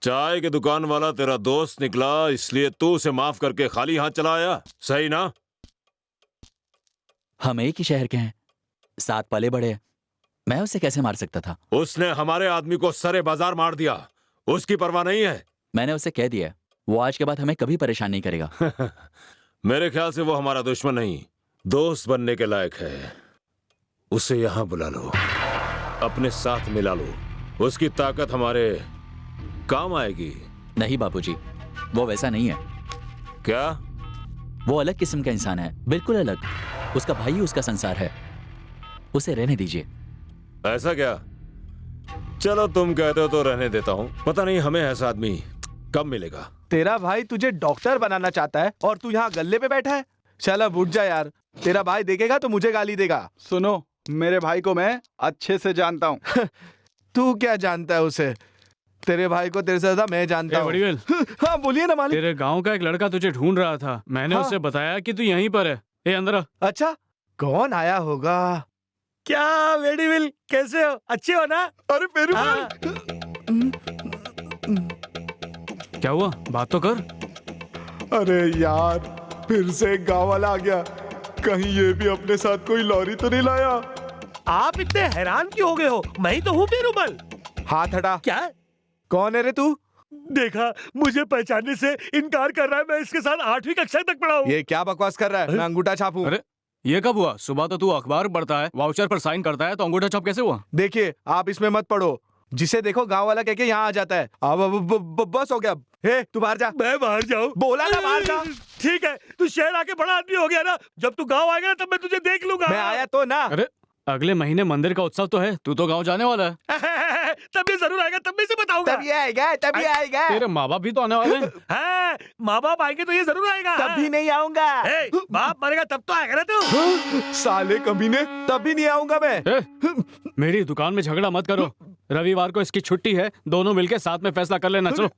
चाय की दुकान वाला तेरा दोस्त निकला, इसलिए तू उसे माफ करके खाली हाथ चला आया, सही ना? हम एक ही शहर के हैं, साथ पले बड़े हैं। मैं उसे कैसे मार सकता था? उसने हमारे आदमी को सरे बाजार मार दिया, उसकी परवाह नहीं है। मैंने उसे कह दिया, वो आज के बाद हमें कभी परेशान नहीं करेगा। मेरे ख्याल से वो हमारा दुश्मन नहीं, दोस्त बनने के लायक है। उसे यहाँ बुला लो, अपने साथ मिला लो, उसकी ताकत हमारे काम आएगी। नहीं बाबूजी, वो वैसा नहीं है। क्या? वो अलग किस्म का इंसान है, बिल्कुल अलग। उसका भाई ही उसका संसार है, उसे रहने दीजिए। ऐसा क्या? चलो तुम कहते हो तो रहने देता हूँ। पता नहीं हमें ऐसा आदमी कब मिलेगा। तेरा भाई तुझे डॉक्टर बनाना चाहता है और तू यहाँ गल्ले पे बैठा है। चल अब उठ जा यार, तेरा भाई देखेगा तो मुझे गाली देगा। सुनो, मेरे भाई को मैं अच्छे से जानता हूँ। तू क्या जानता है उसे? तेरे भाई को तेरे से ज्यादा मैं जानता हूँ। वड़ीवेल, हाँ बोलिए ना मालिक। तेरे गांव का एक लड़का तुझे ढूंढ रहा था। मैंने हाँ। उससे बताया कि तू यहीं पर है। ए अंदर आ। अच्छा, कौन आया होगा? क्या वेडीविल, कैसे हो? अच्छे हो ना? अरे मेरे हाँ। क्या हुआ? बात तो कर। अरे यार, फिर से एक गाँव वाला आ गया। कहीं ये भी अपने साथ कोई लॉरी तो नहीं लाया? आप इतने हैरान क्यों हो गए हो? मैं ही तो हूँ पेरुमल। हाथ हटा। क्या? कौन है रे तू? देखा, मुझे पहचानने से इनकार कर रहा है। मैं इसके साथ 8वीं कक्षा तक पढ़ा हूँ। ये क्या बकवास कर रहा है? मैं अंगूठा छापूं? अरे ये कब हुआ? सुबह तो तू अखबार पढ़ता है, वाउचर पर साइन करता है, तो अंगूठा छाप कैसे हुआ? देखिए, आप इसमें मत पढ़ो। जिसे देखो गांव वाला कह के यहाँ आ जाता है। अब बस हो गया। हे, तू बाहर जा। मैं बाहर जाऊँ? बोला ना बाहर जा। ठीक है, तू शहर आके बड़ा आदमी हो गया ना। जब तू गाँव आएगा तब मैं तुझे देख लूंगा। मैं आया तो ना। अरे अगले महीने मंदिर का उत्सव तो है, तू तो गाँव जाने वाला है। तब ये जरूर आएगा, तब मैं इसे बताऊंगा। तभी आएगा, तभी आएगा। तेरे माँ बाप भी तो आने वाले हैं। हाँ, माँ बाप आएंगे तो ये जरूर आएगा। तभी नहीं आऊंगा। हे, बाप मरेगा तब तो आएगा ना तू। साले कमीने, तभी नहीं आऊंगा मैं। मेरी दुकान में झगड़ा मत करो। रविवार को इसकी छुट्टी है, दोनों मिलके साथ में फैसला कर लेना। चलो।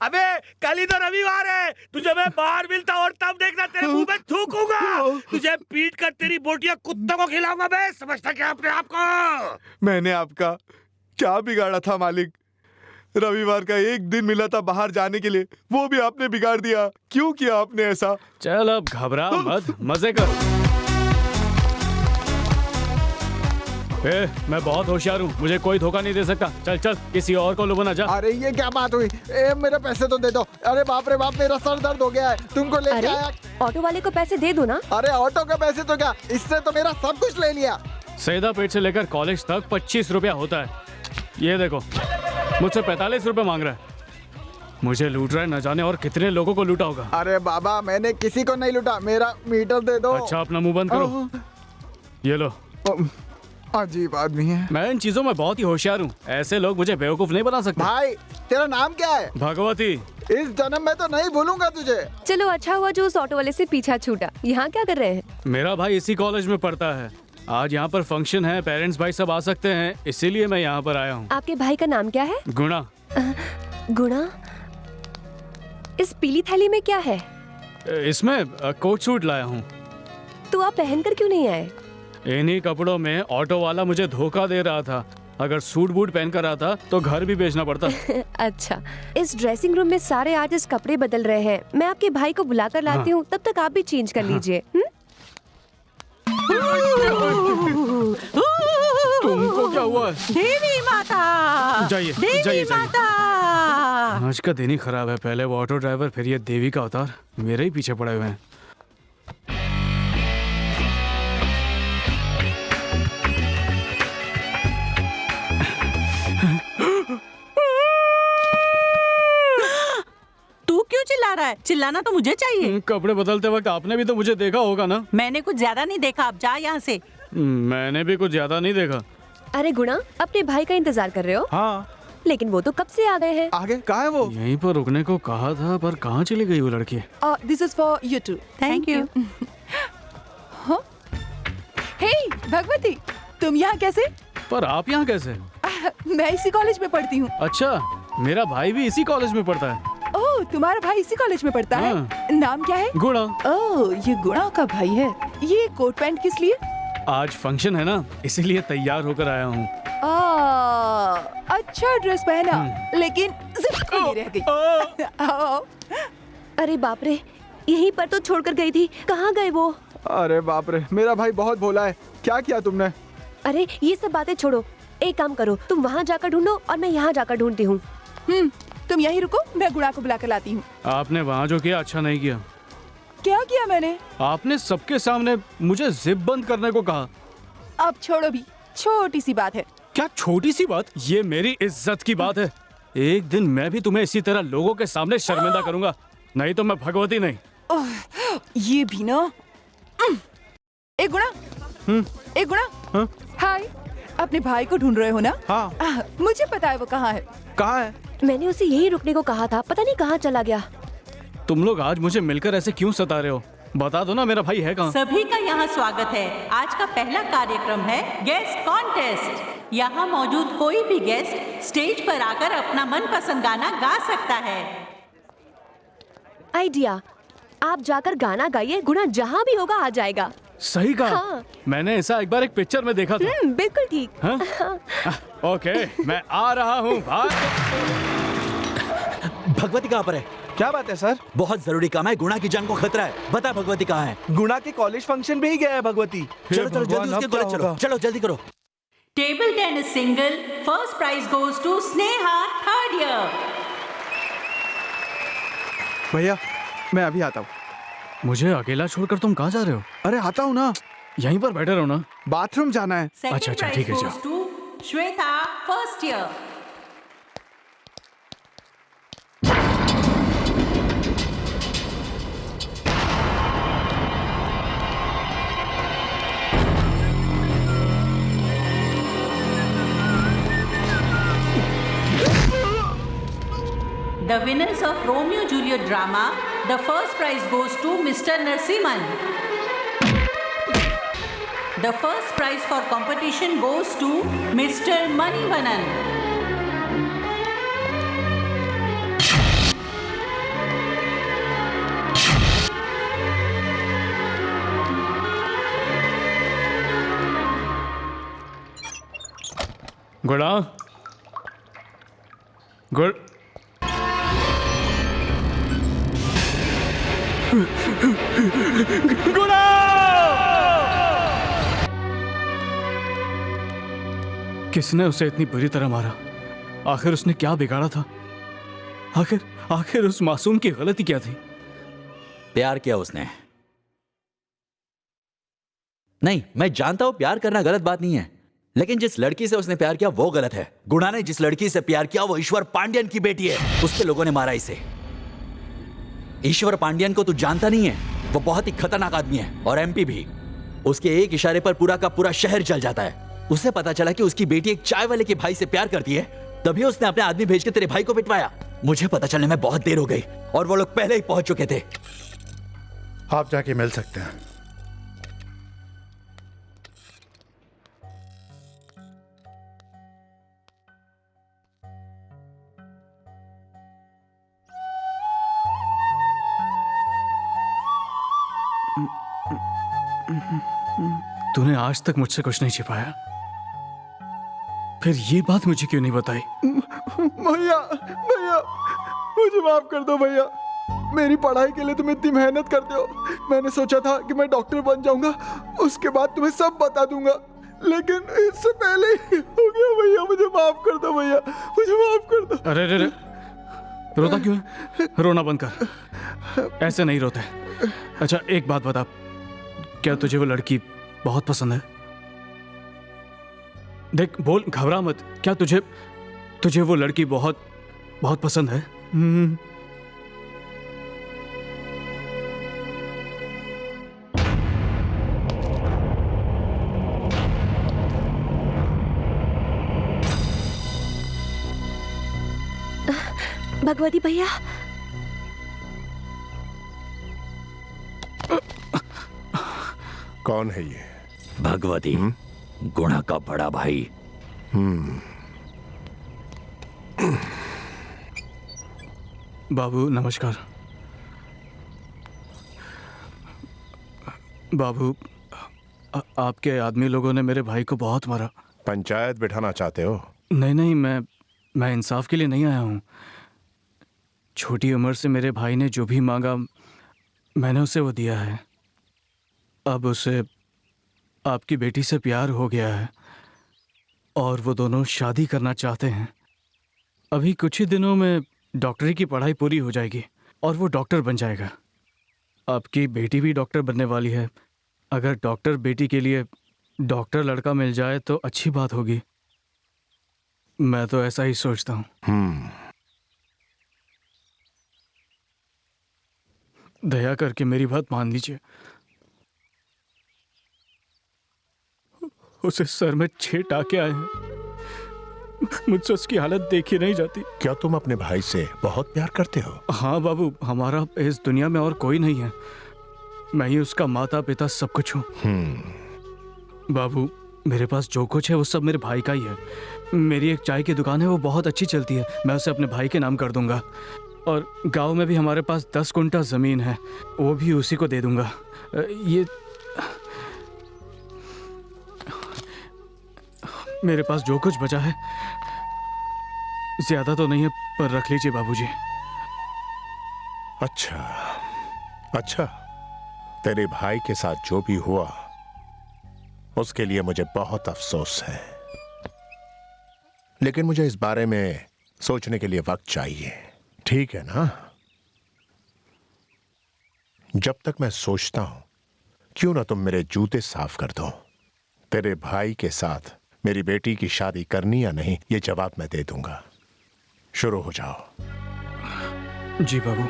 अबे कल ही तो रविवार है। तुझे मैं बाहर मिलता और तब देखना तेरे मुंह में थूकूंगा। तुझे पीट कर तेरी बोटियां कुत्तों को खिलाऊंगा। मैं समझता क्या अपने आप को? मैंने आपका क्या बिगाड़ा था मालिक? रविवार का एक दिन मिला था बाहर जाने के लिए, वो भी आपने बिगाड़ दिया। क्यों किया आपने ऐसा? चल अब घबरा मत, मजे कर। मैं बहुत होशियार हूँ, मुझे कोई धोखा नहीं दे सकता। चल चल, किसी और को लुभाना जा। अरे ये क्या बात हुई? मेरे पैसे तो दे दो। अरे बाप रे बाप, मेरा सर दर्द हो गया है। तुमको लेके अरे आया। ऑटो वाले को पैसे दे दो ना। अरे ऑटो के पैसे तो क्या, इसने तो मेरा सब कुछ ले लिया। सैदा पेट से लेकर कॉलेज तक 25 रुपया होता है। ये देखो, मुझसे 45 रुपए मांग रहा है। मुझे लूट रहा है, न जाने और कितने लोगों को लूटा होगा। अरे बाबा, मैंने किसी को नहीं लूटा। मेरा मीटर दे दो। अच्छा, अपना मुंह बंद करो। ये लो। अजीब आदमी है। मैं इन चीजों में बहुत ही होशियार हूँ, ऐसे लोग मुझे बेवकूफ नहीं बना सकते। भाई, तेरा नाम क्या है? भगवती। इस जन्म में तो नहीं भूलूंगा तुझे। चलो अच्छा हुआ जो उस ऑटो वाले से पीछा छूटा। यहाँ क्या कर रहे हैं? मेरा भाई इसी कॉलेज में पढ़ता है। आज यहाँ पर फंक्शन है, पेरेंट्स भाई सब आ सकते हैं, इसीलिए मैं यहाँ पर आया हूँ। आपके भाई का नाम क्या है? गुणा। गुणा? इस पीली थैली में क्या है? इसमें कोट सूट लाया हूँ। तो आप पहनकर क्यों नहीं आए? इन्हीं कपड़ों में ऑटो वाला मुझे धोखा दे रहा था। अगर सूट बूट पहन कर आता तो घर भी बेचना पड़ता। अच्छा, इस ड्रेसिंग रूम में सारे आर्टिस्ट कपड़े बदल रहे हैं। मैं आपके भाई को बुलाकर लाती हूँ, तब तक आप भी चेंज कर लीजिए। तुमको क्या हुआ? देवी माता, जाइए देवी जाइए माता। जाइए। आज का दिन ही खराब है, पहले वो ऑटो ड्राइवर, फिर ये देवी का अवतार मेरे ही पीछे पड़े हुए हैं। तू क्यों चिल्ला रहा है? चिल्लाना तो मुझे चाहिए। कपड़े बदलते वक्त आपने भी तो मुझे देखा होगा ना? मैंने कुछ ज्यादा नहीं देखा, अब जा यहाँ से। मैंने भी कुछ ज्यादा नहीं देखा। अरे गुणा, अपने भाई का इंतजार कर रहे हो? हाँ। लेकिन वो तो कब से आ गए हैं। आगे कहाँ है वो? यहीं पर रुकने को कहा था, पर कहाँ चली गई वो लड़की? This is for you too. Thank you. हे भगवती, तुम यहाँ कैसे? पर आप यहाँ कैसे? मैं इसी कॉलेज में पढ़ती हूँ। अच्छा, मेरा भाई भी इसी कॉलेज में पढ़ता है। ओह, तुम्हारा भाई इसी कॉलेज में पढ़ता है? नाम क्या है? गुणा। ओह, ये गुणा का भाई है। ये कोट पैंट किस लिए? आज फंक्शन है ना, इसीलिए तैयार होकर आया हूँ। अच्छा ड्रेस पहना, लेकिन जिप खुली रह गई। आओ। अरे बाप रे, यहीं पर तो छोड़कर गई थी, कहाँ गए वो? अरे बाप रे, मेरा भाई बहुत भोला है। क्या किया तुमने? अरे ये सब बातें छोड़ो, एक काम करो, तुम वहाँ जाकर ढूंढो और मैं यहाँ जाकर ढूंढती हूँ। तुम यहीं रुको, मैं गुणा को बुला कर लाती हूँ। आपने वहाँ जो किया अच्छा नहीं किया। क्या किया मैंने? आपने सबके सामने मुझे जिप बंद करने को कहा। अब छोड़ो भी, छोटी सी बात है। क्या छोटी सी बात? ये मेरी इज्जत की बात है। एक दिन मैं भी तुम्हें इसी तरह लोगों के सामने शर्मिंदा करूंगा, नहीं तो मैं भगवती नहीं। ये भी ना। एक गुणा, हाय, अपने भाई को ढूंढ रहे हो ना? हाँ। मुझे पता है वो कहाँ है। कहाँ है? मैंने उसे यहीं रुकने को कहा था, पता नहीं कहाँ चला गया। तुम लोग आज मुझे मिलकर ऐसे क्यों सता रहे हो? बता दो ना मेरा भाई है कहाँ? सभी का यहाँ स्वागत है। आज का पहला कार्यक्रम है गेस्ट कॉन्टेस्ट। यहाँ मौजूद कोई भी गेस्ट स्टेज पर आकर अपना मनपसंद गाना गा सकता है। आइडिया, आप जाकर गाना गाइए, गुणा जहाँ भी होगा आ जाएगा। सही कहा। हाँ। मैंने ऐसा एक बार एक पिक्चर में देखा था। बिल्कुल ठीक। हाँ? ओके, मैं आ रहा हूँ भाई। भगवती कहाँ पर है? क्या बात है सर? बहुत जरूरी काम है, गुणा की जान को खतरा है। बता भगवती कहाँ है? गुणा के कॉलेज फंक्शन में ही गया है भगवती। चलो चलो जल्दी उसके कॉलेज चलो, चलो जल्दी करो। Table tennis single, first prize goes to Sneha, third year. भैया मैं अभी आता हूँ। मुझे अकेला छोड़कर तुम कहाँ जा रहे हो? अरे आता हूँ ना, यहीं पर बैठे रहो ना। बाथरूम जाना है। अच्छा, सेकंड ठीक है, प्राइज जाओ। Goes to Shweta, first year. The winners of Romeo Juliet drama, the first prize goes to Mr. Narsiman. The first prize for competition goes to Mr. Manivanan. गुणा, गुणा! किसने उसे इतनी बुरी तरह मारा? आखिर उसने क्या बिगाड़ा था? आखिर उस मासूम की गलती क्या थी? प्यार किया उसने। नहीं, मैं जानता हूं प्यार करना गलत बात नहीं है, लेकिन जिस लड़की से उसने प्यार किया वो गलत है। गुणा ने जिस लड़की से प्यार किया वो ईश्वर पांड्यन की बेटी है। उसके लोगों ने मारा इसे। ईश्वर पांड्यन को तू जानता नहीं है, वो बहुत ही खतरनाक आदमी है, और एमपी भी। उसके एक इशारे पर पूरा का पूरा शहर जल जाता है। उसे पता चला कि उसकी बेटी एक चाय वाले के भाई से प्यार करती है, तभी उसने अपने आदमी भेज के तेरे भाई को पिटवाया। मुझे पता चलने में बहुत देर हो गई और वो लोग पहले ही पहुंच चुके थे। आप जाके मिल सकते हैं। तूने आज तक मुझसे कुछ नहीं छिपाया, फिर ये बात मुझे क्यों नहीं बताई? भैया भैया मुझे माफ कर दो भैया। मेरी पढ़ाई के लिए तुम इतनी मेहनत करते हो। मैंने सोचा था कि मैं डॉक्टर बन जाऊंगा, उसके बाद तुम्हें सब बता दूंगा, लेकिन इससे पहले ही हो गया। भैया मुझे माफ कर दो भैया, मुझे माफ कर दो। अरे रे रे, रोता क्यों है? रोना बंद कर, ऐसे नहीं रोते। अच्छा एक बात बता, क्या तुझे वो लड़की बहुत पसंद है? देख बोल, घबरा मत। क्या तुझे वो लड़की बहुत बहुत पसंद है? भगवती भैया, कौन है ये? भगवती, गुणा का बड़ा भाई। बाबू नमस्कार। बाबू, आपके आदमी लोगों ने मेरे भाई को बहुत मारा। पंचायत बिठाना चाहते हो? नहीं नहीं, मैं इंसाफ के लिए नहीं आया हूँ। छोटी उम्र से मेरे भाई ने जो भी मांगा मैंने उसे वो दिया है। अब उसे आपकी बेटी से प्यार हो गया है और वो दोनों शादी करना चाहते हैं। अभी कुछ ही दिनों में डॉक्टरी की पढ़ाई पूरी हो जाएगी और वो डॉक्टर बन जाएगा। आपकी बेटी भी डॉक्टर बनने वाली है। अगर डॉक्टर बेटी के लिए डॉक्टर लड़का मिल जाए तो अच्छी बात होगी। मैं तो ऐसा ही सोचता हूँ। दया करके मेरी बात मान लीजिए। उसे सर में 6 टाके आए हैं। मुझसे उसकी हालत देखी नहीं जाती। क्या तुम अपने भाई से बहुत प्यार करते हो? हाँ बाबू, हमारा इस दुनिया में और कोई नहीं है। मैं ही उसका माता पिता सब कुछ हूँ। बाबू, मेरे पास जो कुछ है वो सब मेरे भाई का ही है। मेरी एक चाय की दुकान है, वो बहुत अच्छी चलती है। मैं उसे अपने भाई के नाम कर दूंगा। और गांव में भी हमारे पास 10 कुंटल ज़मीन है, वो भी उसी को दे दूंगा। ये मेरे पास जो कुछ बचा है, ज्यादा तो नहीं है, पर रख लीजिए बाबूजी। अच्छा, तेरे भाई के साथ जो भी हुआ उसके लिए मुझे बहुत अफसोस है, लेकिन मुझे इस बारे में सोचने के लिए वक्त चाहिए। ठीक है ना? जब तक मैं सोचता हूं, क्यों ना तुम मेरे जूते साफ कर दो। तेरे भाई के साथ मेरी बेटी की शादी करनी या नहीं, ये जवाब मैं दे दूंगा। शुरू हो जाओ। जी बाबू।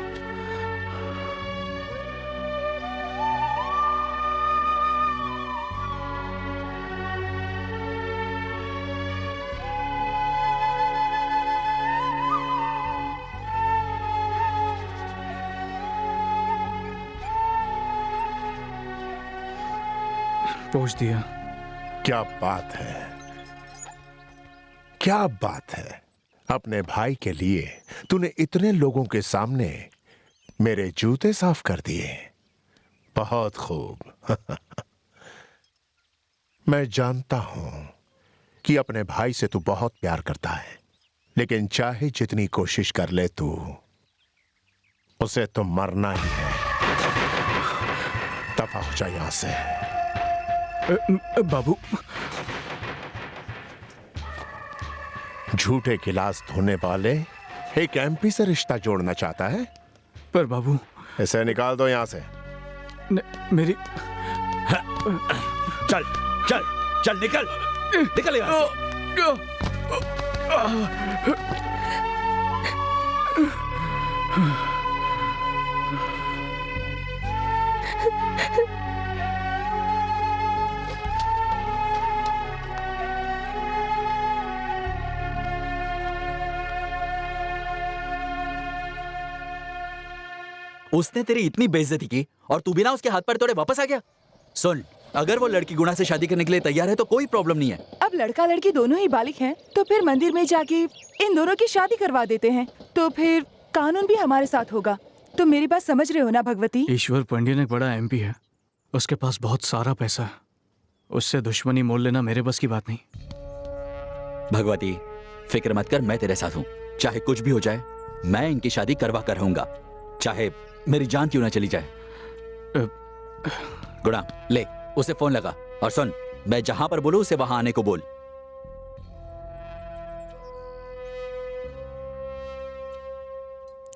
पहुंच दिया। क्या बात है, क्या बात है। अपने भाई के लिए तूने इतने लोगों के सामने मेरे जूते साफ कर दिए। बहुत खूब। मैं जानता हूं कि अपने भाई से तू बहुत प्यार करता है, लेकिन चाहे जितनी कोशिश कर ले तू, उसे तो मरना ही है। दफा हो जा यहां से। बाबू, झूठे गिलास धोने वाले एक एमपी से रिश्ता जोड़ना चाहता है? पर बाबू, इसे निकाल दो यहां से। मेरी चल चल चल, निकल निकल यहाँ से। उसने तेरी इतनी बेइज्जती की और तू बिना उसके हाथ पैर तोड़े वापस आ गया। सुन, अगर वो लड़की गुणा से शादी करने के लिए तैयार है तो कोई प्रॉब्लम नहीं है। अब लड़का लड़की दोनों ही बालिग हैं, तो फिर मंदिर में जाके इन दोनों की शादी करवा देते हैं, तो फिर कानून भी हमारे साथ होगा। तुम मेरी बात समझ रहे हो ना भगवती? ईश्वर पांड्यन एक बड़ा एमपी है, उसके पास बहुत सारा पैसा है। उससे दुश्मनी मोल लेना मेरे बस की बात नहीं। भगवती, फिक्र मत कर, मैं तेरे साथ हूँ। चाहे कुछ भी हो जाए, मैं इनकी शादी करवा कर रहूंगा, चाहे मेरी जान क्यों ना चली जाए। गुणा, ले उसे फोन लगा और सुन, मैं जहां पर बोलूं उसे वहां आने को बोल।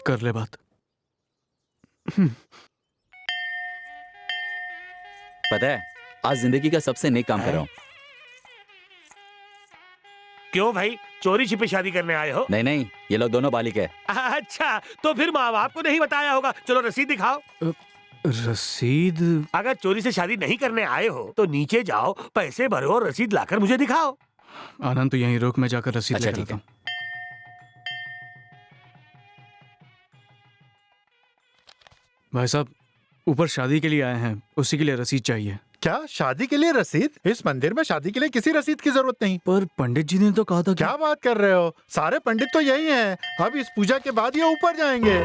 कर ले बात। पता है, आज जिंदगी का सबसे नेक काम कर रहा हूं। क्यों भाई, चोरी छिपे शादी करने आए हो? नहीं नहीं, ये लोग दोनों बालिग है। अच्छा, तो फिर माँ बाप को नहीं बताया होगा। चलो रसीद दिखाओ। रसीद? अगर चोरी से शादी नहीं करने आए हो तो नीचे जाओ, पैसे भरो और रसीद लाकर मुझे दिखाओ। आनंद, तो यहीं रुक, मैं जाकर रसीद अच्छा, लेकर ठीक आता हूं। भाई साहब, ऊपर शादी के लिए आए हैं, उसी के लिए रसीद चाहिए। क्या शादी के लिए रसीद? इस मंदिर में शादी के लिए किसी रसीद की जरूरत नहीं। पर पंडित जी ने तो कहा था कि... क्या बात कर रहे हो? सारे पंडित तो यही हैं। अब इस पूजा के बाद ये ऊपर जाएंगे।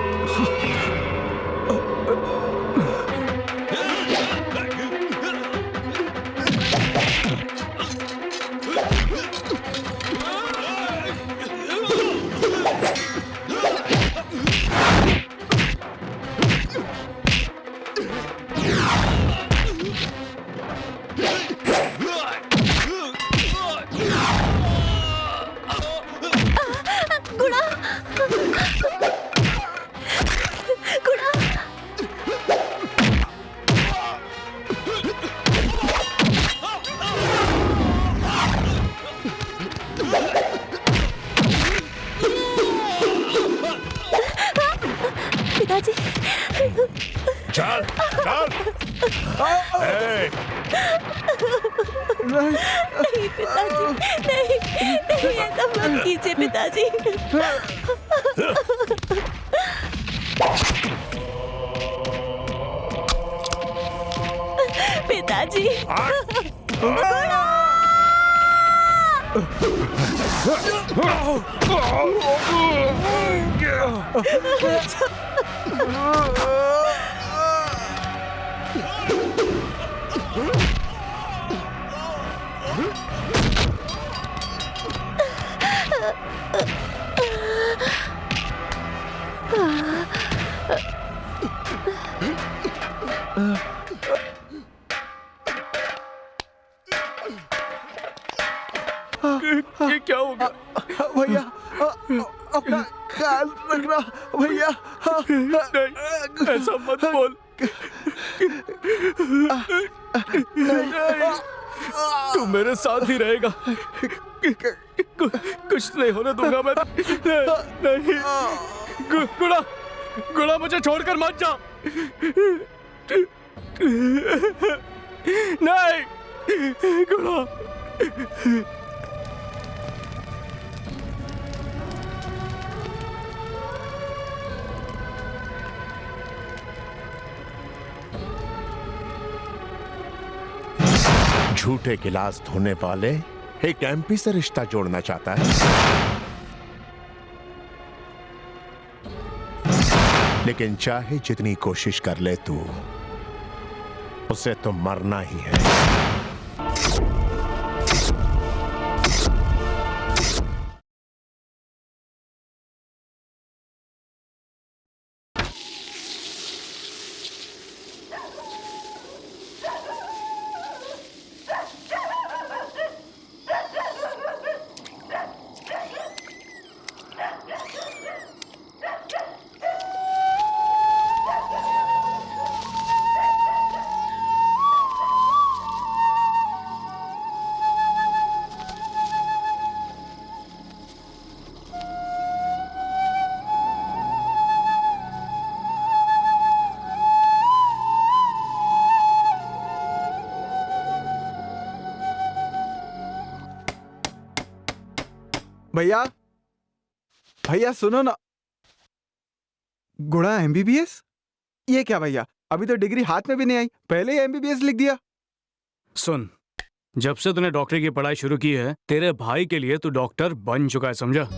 चल चल। ए, नहीं पिताजी, नहीं नहीं, ऐसा मत कीजिए पिताजी। पिताजी, ये क्या हो गया? भैया अपना ख्याल रखना भैया। नहीं, ऐसा मत बोल। तू मेरे साथ ही रहेगा। कुछ नहीं होने दूंगा मैं। नहीं, गुड़ा, गुड़ा मुझे छोड़कर मत जा। नहीं, गुड़ा। झूठे गिलास धोने वाले एक एमपी से रिश्ता जोड़ना चाहता है, लेकिन चाहे जितनी कोशिश कर ले तू, उसे तो मरना ही है। भैया भैया सुनो ना। गुणा एमबीबीएस? ये क्या भैया, अभी तो डिग्री हाथ में भी नहीं आई, पहले ही एमबीबीएस लिख दिया। सुन, जब से तूने डॉक्टरी की पढ़ाई शुरू की है, तेरे भाई के लिए तू डॉक्टर बन चुका है, समझा?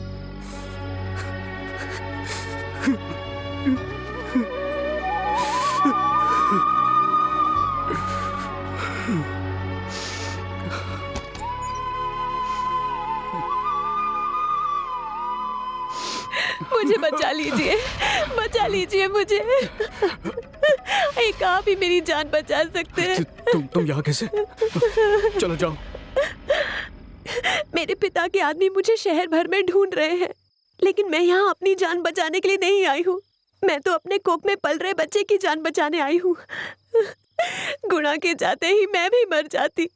मुझे बचा लीजिए मुझे। एक आप ही मेरी जान बचा सकते हैं। तुम यहाँ कैसे? चलो जाओ। मेरे पिता के आदमी मुझे शहर भर में ढूंढ रहे हैं, लेकिन मैं यहाँ अपनी जान बचाने के लिए नहीं आई हूँ। मैं तो अपने कोख में पल रहे बच्चे की जान बचाने आई हूँ। गुणा के जाते ही मैं भी मर जाती,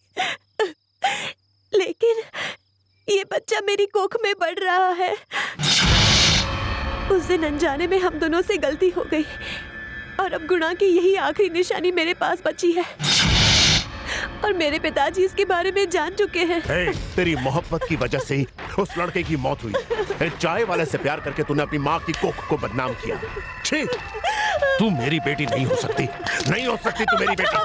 लेकिन ये बच्चा मेरी कोख में बढ़ रहा है। उस दिन अनजाने में हम दोनों से गलती हो गई, और अब गुणा की यही आखिरी निशानी मेरे पास बची है, और मेरे पिताजी इसके बारे में जान चुके हैं। तेरी मोहब्बत की वजह से ही उस लड़के की मौत हुई। चाय वाले से प्यार करके तूने अपनी माँ की कोख को बदनाम किया। छी, तू मेरी बेटी नहीं हो सकती, नहीं हो सकती तू मेरी बेटी।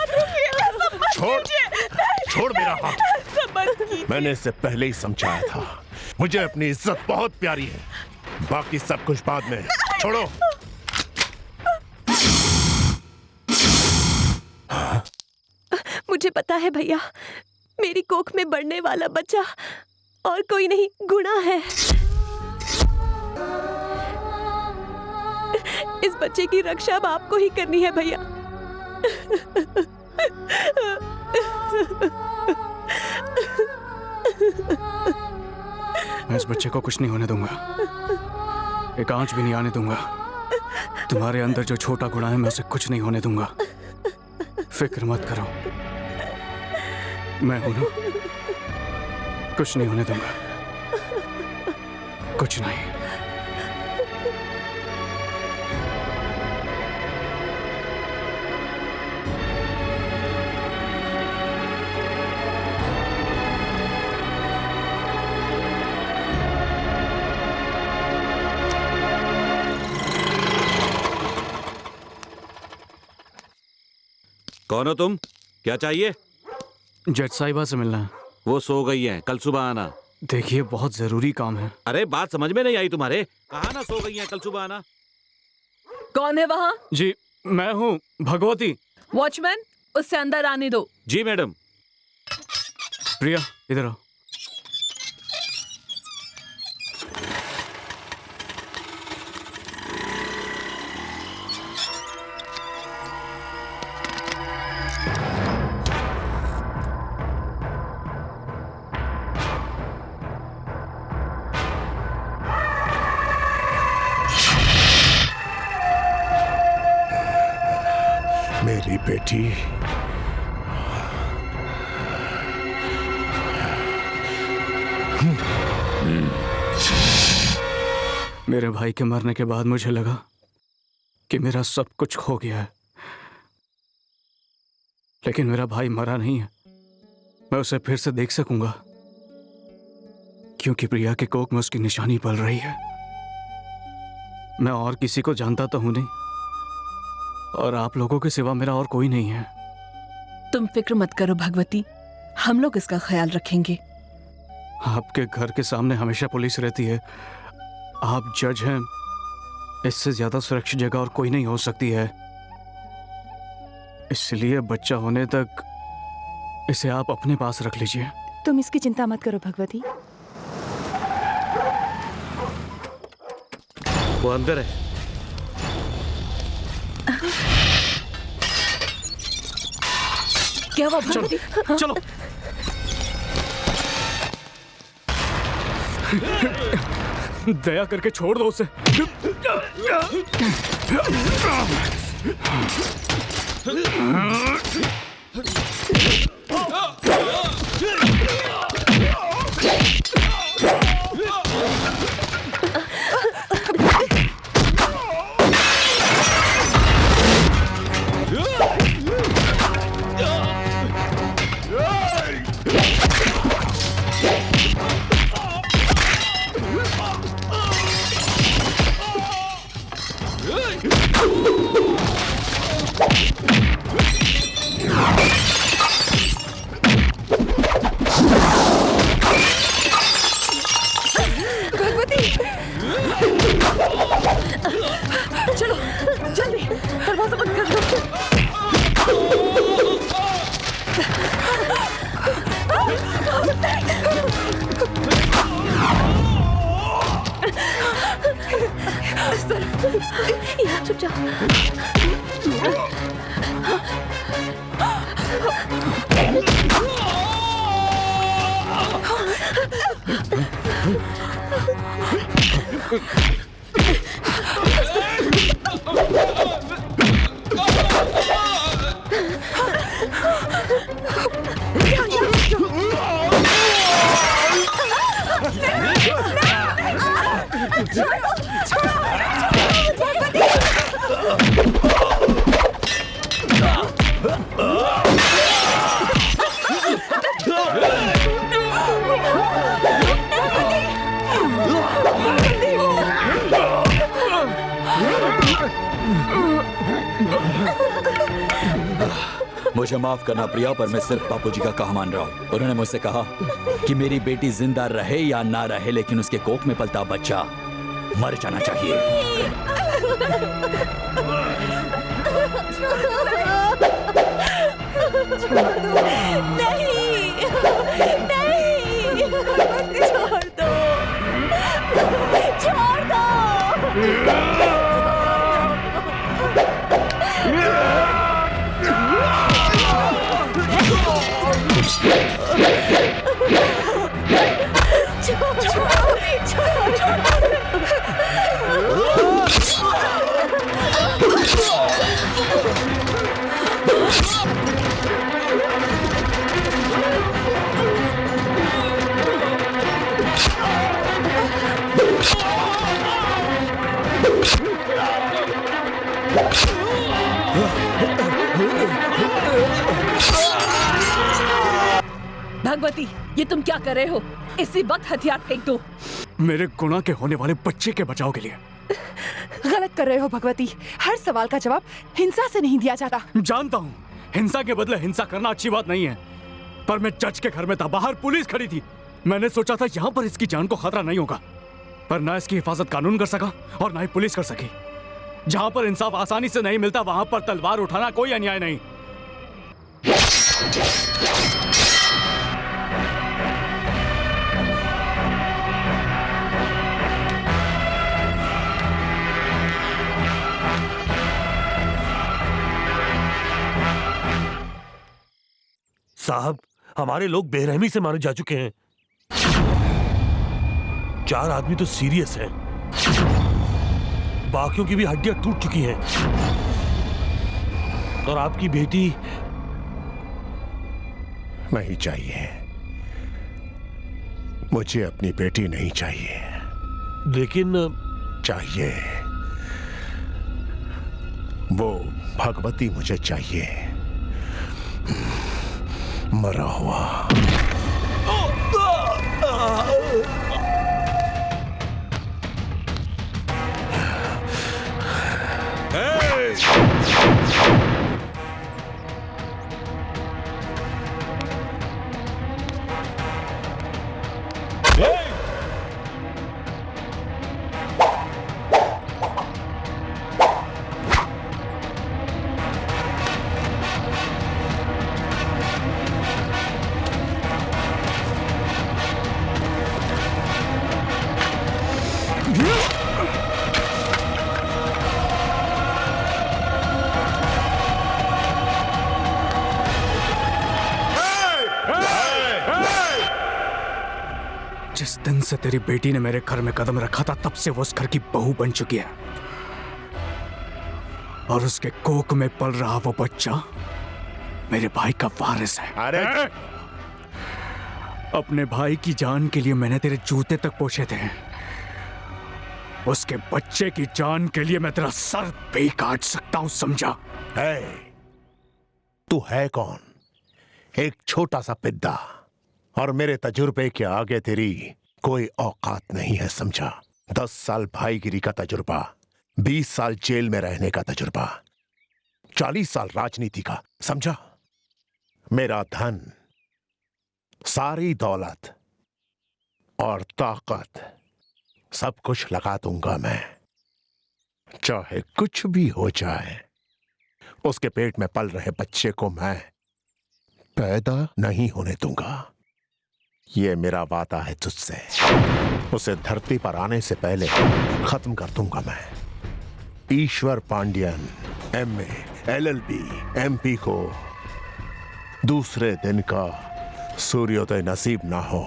छोड़ मेरा हाथ। मैंने इसे पहले ही समझाया था, मुझे अपनी इज्जत बहुत प्यारी है, बाकी सब कुछ बाद में। छोड़ो। मुझे पता है भैया, मेरी कोख में बढ़ने वाला बच्चा और कोई नहीं, गुणा है। इस बच्चे की रक्षा अब आपको ही करनी है भैया। मैं इस बच्चे को कुछ नहीं होने दूंगा, एक आंच भी नहीं आने दूंगा। तुम्हारे अंदर जो छोटा गुणा है, मैं उसे कुछ नहीं होने दूंगा। फिक्र मत करो, मैं हूं ना, कुछ नहीं होने दूंगा, कुछ नहीं। कौन हो तुम? क्या चाहिए? जज साहिबा से मिलना है। वो सो गई हैं, कल सुबह आना। देखिए बहुत जरूरी काम है। अरे बात समझ में नहीं आई तुम्हारे? कहा ना सो गई हैं, कल सुबह आना। कौन है वहाँ? जी मैं हूँ भगवती। वॉचमैन, उससे अंदर आने दो। जी मैडम। प्रिया इधर आओ। मेरी बेटी मेरे भाई के मरने के बाद मुझे लगा कि मेरा सब कुछ खो गया है, लेकिन मेरा भाई मरा नहीं है। मैं उसे फिर से देख सकूंगा क्योंकि प्रिया के कोख में उसकी निशानी पल रही है। मैं और किसी को जानता तो हूं नहीं, और आप लोगों के सिवा मेरा और कोई नहीं है। तुम फिक्र मत करो भगवती, हम लोग इसका ख्याल रखेंगे। आपके घर के सामने हमेशा पुलिस रहती है, आप जज हैं, इससे ज्यादा सुरक्षित जगह और कोई नहीं हो सकती है। इसलिए बच्चा होने तक इसे आप अपने पास रख लीजिए। तुम इसकी चिंता मत करो भगवती। वो अंदर है। क्या हुआ भगवती? चलो दया करके छोड़ दो उसे। चलो जल्दी, दरवाजा बंद कर दो। यहाँ छुप जाओ। मुझे माफ करना प्रिया, पर मैं सिर्फ बापूजी का कहा मान रहा हूँ। उन्होंने मुझसे कहा कि मेरी बेटी जिंदा रहे या ना रहे, लेकिन उसके कोख में पलता बच्चा मर जाना चाहिए। नहीं, नहीं, छोड़ दो, छोड़ दो। भगवती, ये तुम क्या कर रहे हो? इसी वक्त हथियार फेंक दो। मेरे गुणा के होने वाले बच्चे के बचाव के लिए। गलत कर रहे हो भगवती। हर सवाल का जवाब हिंसा से नहीं दिया जाता। जानता हूँ, हिंसा के बदले हिंसा करना अच्छी बात नहीं है, पर मैं जज के घर में था, बाहर पुलिस खड़ी थी। मैंने सोचा था यहाँ पर इसकी जान को खतरा नहीं होगा, पर ना इसकी हिफाजत कानून कर सका और ना ही पुलिस कर सकी। जहां पर इंसाफ आसानी से नहीं मिलता वहां पर तलवार उठाना कोई अन्याय नहीं। साहब, हमारे लोग बेरहमी से मारे जा चुके हैं। 4 आदमी तो सीरियस हैं, बाकियों की भी हड्डियां टूट चुकी हैं। और आपकी बेटी नहीं चाहिए, मुझे अपनी बेटी नहीं चाहिए। लेकिन चाहिए, वो भगवती मुझे चाहिए, मरा हुआ। जिस दिन से तेरी बेटी ने मेरे घर में कदम रखा था तब से वो उस घर की बहू बन चुकी है, और उसके कोख में पल रहा वो बच्चा मेरे भाई का वारिस है। अरे अपने भाई की जान के लिए मैंने तेरे जूते तक पोंछे थे, उसके बच्चे की जान के लिए मैं तेरा सर भी काट सकता हूं, समझा? तू है कौन? एक छोटा सा पिद्दा, और मेरे तजुर्बे के आगे तेरी कोई औकात नहीं है, समझा? 10 साल भाईगिरी का तजुर्बा, 20 साल जेल में रहने का तजुर्बा, 40 साल राजनीति का, समझा? मेरा धन, सारी दौलत और ताकत सब कुछ लगा दूंगा मैं, चाहे कुछ भी हो जाए। उसके पेट में पल रहे बच्चे को मैं पैदा नहीं होने दूंगा। ये मेरा वादा है तुझसे। उसे धरती पर आने से पहले खत्म कर दूंगा मैं। ईश्वर पांड्यन MA LLB MP को दूसरे दिन का सूर्योदय नसीब ना हो।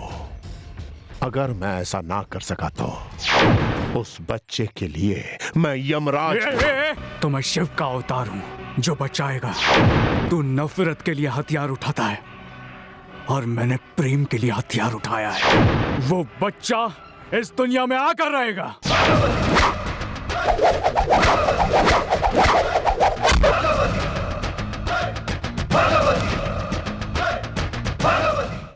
अगर मैं ऐसा ना कर सका तो उस बच्चे के लिए मैं यमराज। तो मैं शिव का अवतार हूं जो बचाएगा। तू नफरत के लिए हथियार उठाता है और मैंने प्रेम के लिए हथियार उठाया है। वो बच्चा इस दुनिया में आकर रहेगा।